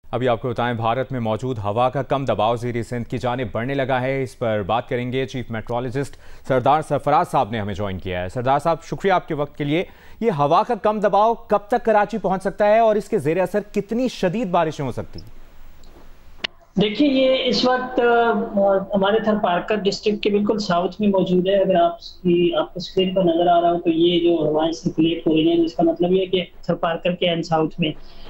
अभी आपको बताएं, भारत में मौजूद हवा का कम दबाव ज़ेरे सिंध की जानिब बढ़ने लगा है। इस पर बात करेंगे। चीफ मेट्रोलॉजिस्ट सरदार सरफराज साहब ने हमें ज्वाइन किया है। सरदार साहब, शुक्रिया आपके वक्त के लिए। ये हवा का कम दबाव कब तक कराची पहुंच सकता है और इसके ज़ेरे असर कितनी शदीद बारिशें हो सकती हैं? देखिए, ये इस वक्त हमारे थरपारकर डिस्ट्रिक्ट के बिल्कुल साउथ में मौजूद है। अगर आपको स्क्रीन पर नजर आ रहा हो तो ये जो हवाएं सर्कुलेट हो रही हैं, जिसका मतलब ये है कि थरपारकर के एंड साउथ में,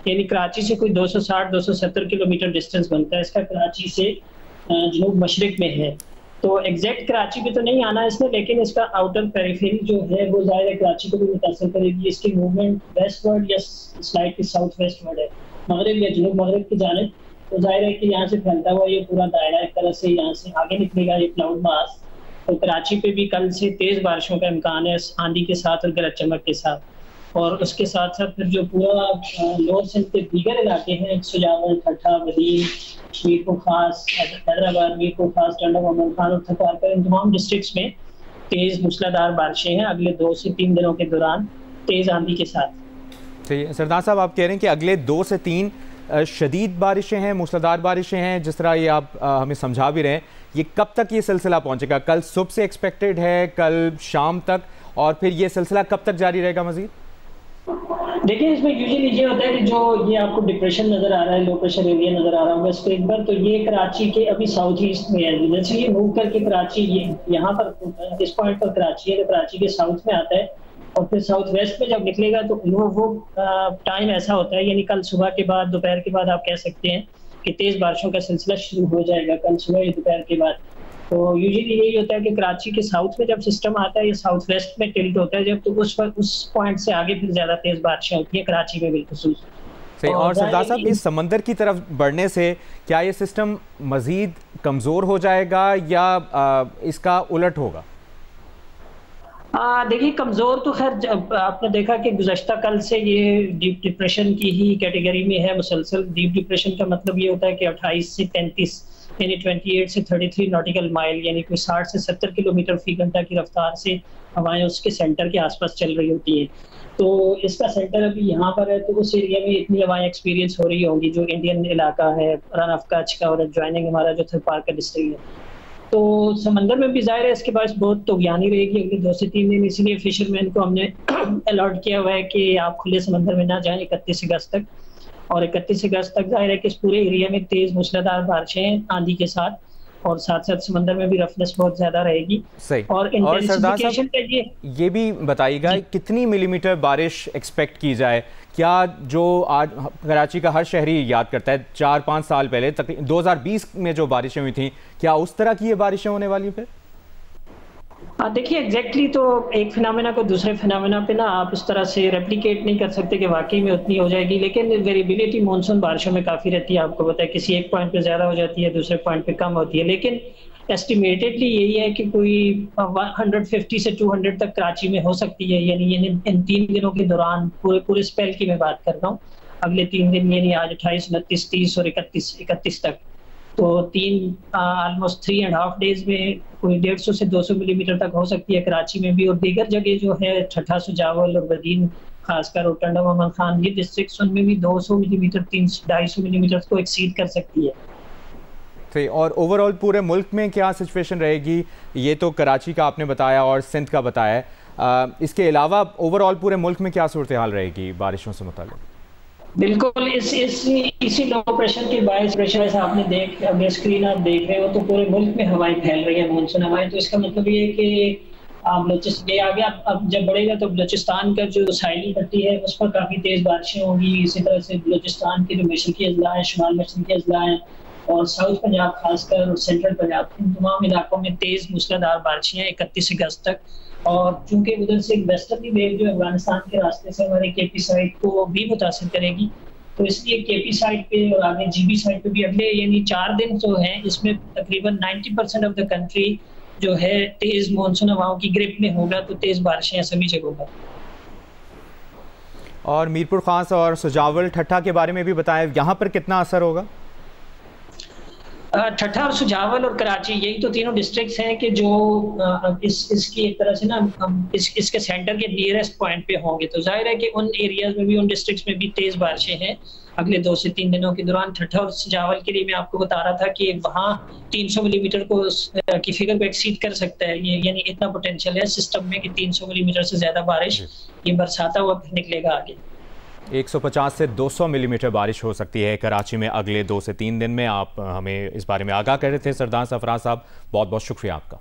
यानी कराची से कोई 260-270 किलोमीटर डिस्टेंस बनता है इसका, कराची से जनूब मशरिक में है। तो एग्जैक्ट कराची पे तो नहीं आना इसने, लेकिन इसका आउटर पेरिफेरी जो है वो ज़ाहिर है कराची को भी मुतासर करेगी। इसकी मूवमेंट वेस्टवर्ड या स्लाइटली साउथ वेस्टवर्ड है, मगरब या जनूब मगरब की जानिब। तो जाहिर है कि यहाँ से फैलता हुआ ये पूरा दायरा एक तरह से यहाँ से आगे निकलेगा, ये क्लाउड मास। तो कराची पे भी कल से तेज बारिशों का इम्कान है, आंधी के साथ और गरज चमक के साथ। और उसके साथ साथ फिर जो पूरा लोअर सिंध के दीगर इलाके हैं, सुजावल, ठट्ठा, वदीन, मीरपुर खास, हैदराबाद, मीरपुर खास, टंडा, मोहम्मद खान और थरपारकर, इन तमाम डिस्ट्रिक्ट्स में तेज मूसलाधार बारिशें हैं अगले 2 से 3 दिनों के दौरान, तेज आंधी के साथ। सही है। सरदार साहब, आप कह रहे हैं कि अगले 2 से 3 शदीद बारिशें हैं, मूसलाधार बारिशें हैं, जिस तरह ये आप हमें समझा भी रहे हैं। ये कब तक ये सिलसिला पहुंचेगा? कल सुबह से एक्सपेक्टेड है, कल शाम तक, और फिर ये सिलसिला कब तक जारी रहेगा मजीद? देखिए, इसमें यूजुअली ये होता है कि जो ये आपको डिप्रेशन नजर आ रहा है, लो प्रेशर एरिया नजर आ रहा होगा इस पे एक बार, तो ये कराची के अभी साउथ ईस्ट में है। जैसे ये मूव करके कराची, ये यहाँ पर इस पॉइंट पर कराची है, तो कराची के साउथ में आता है और फिर साउथ वेस्ट में जब निकलेगा तो वो टाइम ऐसा होता है, यानी कल सुबह के बाद, दोपहर के बाद आप कह सकते हैं कि तेज बारिशों का सिलसिला शुरू हो जाएगा कल सुबह या दोपहर के बाद। तो यूजुअली यही होता है कि कराची के साउथ में जब सिस्टम आता है, ये साउथ वेस्ट में टिल्ट होता है जब, तो उस पॉइंट से आगे फिर ज्यादा तेज बारिशें होती है कराची में बिल्कुल। सही। और सरदार साहब, इस समंदर की तरफ बढ़ने से क्या ये सिस्टम मजीद कमजोर हो जाएगा या इसका उलट होगा? देखिए, कमजोर तो खैर आपने देखा कि गुज़श्ता कल से ये डीप डिप्रेशन की ही कैटेगरी में है मुसलसल। डीप डिप्रेशन का मतलब ये होता है कि 28 से 35 यानी 28 से 33 नॉटिकल माइल, यानी कोई 60 से 70 किलोमीटर फी घंटा की रफ्तार से हवाएं उसके सेंटर के आसपास चल रही होती हैं। तो इसका सेंटर अभी यहाँ पर है, तो उस एरिया में इतनी हवाएं एक्सपीरियंस हो रही होंगी जो इंडियन इलाका है, रन ऑफ कच्छ का और एडजॉइनिंग हमारा जो थरपारकर डिस्ट्रिक्ट है। तो समंदर में भी जाहिर है इसके पास बहुत तूफ़ानी रहेगी अगले 2 से 3 दिन। इसीलिए फिशरमैन को हमने अलर्ट किया हुआ है कि आप खुले समंदर में ना जाएं 31 अगस्त तक। और 31 अगस्त तक जाहिर है कि इस पूरे एरिया में तेज मूसलाधार बारिशें आंधी के साथ, और साथ साथ समंदर में भी रफनेस बहुत ज्यादा रहेगी। सही। और इंटेंसिफिकेशन के लिए ये भी बताइएगा कितनी मिलीमीटर बारिश एक्सपेक्ट की जाए? क्या जो आज कराची का हर शहरी याद करता है 4-5 साल पहले तकरीबन 2020 में जो बारिशें हुई थी, क्या उस तरह की ये बारिशें होने वाली फिर? देखिए, एग्जैक्टली तो एक फिनोमेना को दूसरे फिनोमेना पे ना आप इस तरह से रेप्लिकेट नहीं कर सकते कि वाकई में उतनी हो जाएगी, लेकिन वेरिएबिलिटी मानसून बारिशों में काफ़ी रहती है। आपको पता है, किसी एक पॉइंट पे ज़्यादा हो जाती है, दूसरे पॉइंट पे कम होती है, लेकिन एस्टिमेटेडली यही है कि कोई 150 से 200 तक कराची में हो सकती है। यानी इन 3 दिनों के दौरान, पूरे स्पेल की मैं बात कर रहा हूँ, अगले 3 दिन यानी आज 28, 29, 30 और 31 तक, तो ऑलमोस्ट 3.5 डेज में कोई 150 से 200 मिलीमीटर तक हो सकती है कराची में भी। और दीगर जगह जो है ठट्ठा, सुजावल और वदीन, खासकर और टंडा, मोहम्मद खान, ये डिस्ट्रिक्ट उनमें भी 200 मिलीमीटर, 300-250 मिलीमीटर को एक्सीड कर सकती है। सही। और ओवरऑल पूरे मुल्क में क्या सिचुएशन रहेगी? ये तो कराची का आपने बताया और सिंध का बताया है, इसके अलावा ओवरऑल पूरे मुल्क में क्या सूरत हाल रहेगी बारिशों से मुताल्लिक़? बिल्कुल, इसी लो प्रेशर के बायस प्रेशर, ऐसा आपने अगर स्क्रीन आप देख रहे हो तो पूरे मुल्क में हवाएं फैल रही है, मानसून हवाएं। तो इसका मतलब ये है कि ये आगे अब जब बढ़ेगा तो बलूचिस्तान का जो साहिली पट्टी है उस पर काफ़ी तेज़ बारिशें होंगी। इसी तरह से बलूचिस्तान के जो मशरकी अजला है, शुमाल मशरकी अजला है और साउथ पंजाब खासकर और सेंट्रल पंजाब, इन तमाम इलाकों में तेज़ मूसलाधार बारिशें 31 अगस्त तक। और चूंकि उधर से एक वेस्टर्ली वेव जो अफगानिस्तान के रास्ते से हमारे केपी साइड को भी मुतासिर करेगी, तो इसलिए केपी साइड पे और आगे जीबी साइड पे भी अगले यानी 4 दिन जो हैं, इसमें तकरीबन 90% ऑफ द कंट्री जो है तेज मानसून हवाओं की ग्रिप में होगा। तो तेज बारिशें सभी जगहों पर। और मीरपुर खास और सुजावल, ठट्ठा के बारे में भी बताएं, यहाँ पर कितना असर होगा? ठट्ठा और सुजावल और कराची, यही तो तीनों डिस्ट्रिक्ट्स हैं कि जो इसकी एक तरह से ना इसके सेंटर के नियरेस्ट पॉइंट पे होंगे। तो जाहिर है कि उन एरियाज में भी, उन डिस्ट्रिक्ट्स में भी तेज बारिशें हैं अगले 2 से 3 दिनों के दौरान। ठट्ठा और सुजावल के लिए मैं आपको बता रहा था कि वहाँ 300 मिलीमीटर की फिगर को एक्सीड कर सकता है ये, यानी इतना पोटेंशियल है सिस्टम में कि 300 मिलीमीटर से ज्यादा बारिश ये बरसाता हुआ निकलेगा आगे। 150 से 200 मिलीमीटर बारिश हो सकती है कराची में अगले 2 से 3 दिन में। आप हमें इस बारे में आगाह कर रहे थे सरदार सरफराज साहब, बहुत बहुत शुक्रिया आपका।